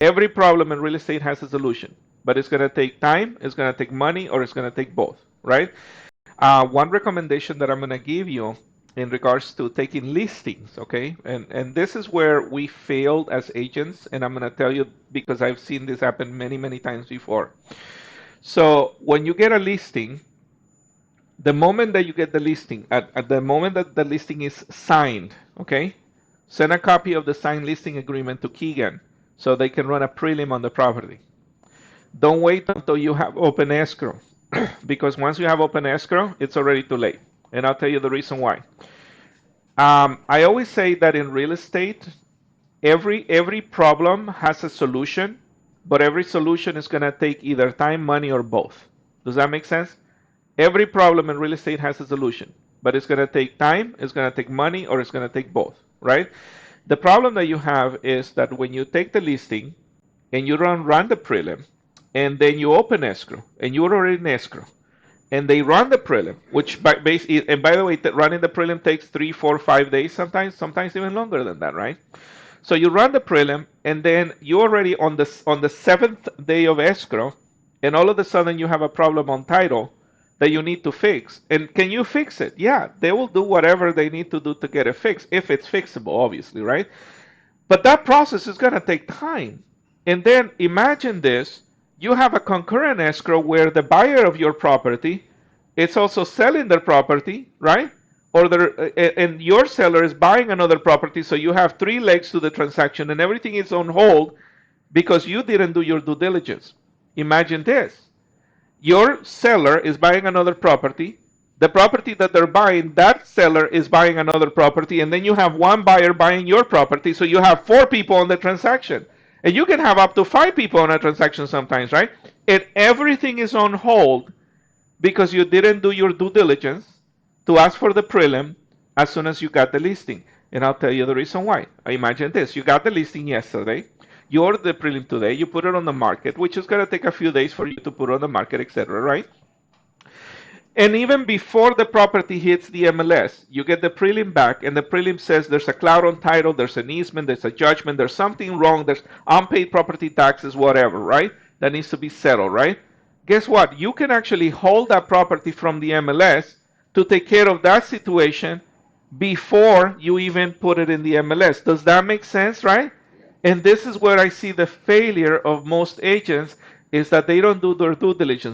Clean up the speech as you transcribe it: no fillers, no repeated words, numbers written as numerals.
Every problem in real estate has a solution, but it's going to take time, it's going to take money, or it's going to take both, right? One recommendation that I'm going to give you in regards to taking listings, okay? And this is where we failed as agents, and I'm going to tell you because I've seen this happen many, many times before. So when you get a listing, the moment that you get the listing, at the moment that the listing is signed, okay, send a copy of the signed listing agreement to Keegan so they can run a prelim on the property. Don't wait until you have open escrow because once you have open escrow, it's already too late. And I'll tell you the reason why. I always say that in real estate, every problem has a solution, but every solution is going to take either time, money, or both. Does that make sense? Every problem in real estate has a solution, but it's going to take time, it's going to take money, or it's going to take both, right? The problem that you have is that when you take the listing and you run the prelim, and then you open escrow, and you're already in escrow, and they run the prelim, which and by the way, running the prelim takes 3, 4, 5 days sometimes even longer than that, right? So you run the prelim, and then you're already on the seventh day of escrow, and all of a sudden you have a problem on title that you need to fix. And can you fix it? Yeah, they will do whatever they need to do to get it fixed, if it's fixable, obviously, right? But that process is going to take time. And then imagine this, you have a concurrent escrow where the buyer of your property is also selling their property, right? And your seller is buying another property, so you have 3 legs to the transaction and everything is on hold because you didn't do your due diligence. Imagine this. Your seller is buying another property. The property that they're buying, that seller is buying another property, and then you have one buyer buying your property, so you have 4 people on the transaction. And you can have up to 5 people on a transaction sometimes, right? And everything is on hold because you didn't do your due diligence to ask for the prelim as soon as you got the listing. And I'll tell you the reason why. Imagine this. You got the listing yesterday. You ordered the prelim today. You put it on the market, which is going to take a few days for you to put it on the market, etc., right? And even before the property hits the MLS, you get the prelim back, and the prelim says there's a cloud on title, there's an easement, there's a judgment, there's something wrong, there's unpaid property taxes, whatever, right? That needs to be settled, right? Guess what? You can actually hold that property from the MLS to take care of that situation before you even put it in the MLS. Does that make sense, right? And this is where I see the failure of most agents is that they don't do their due diligence.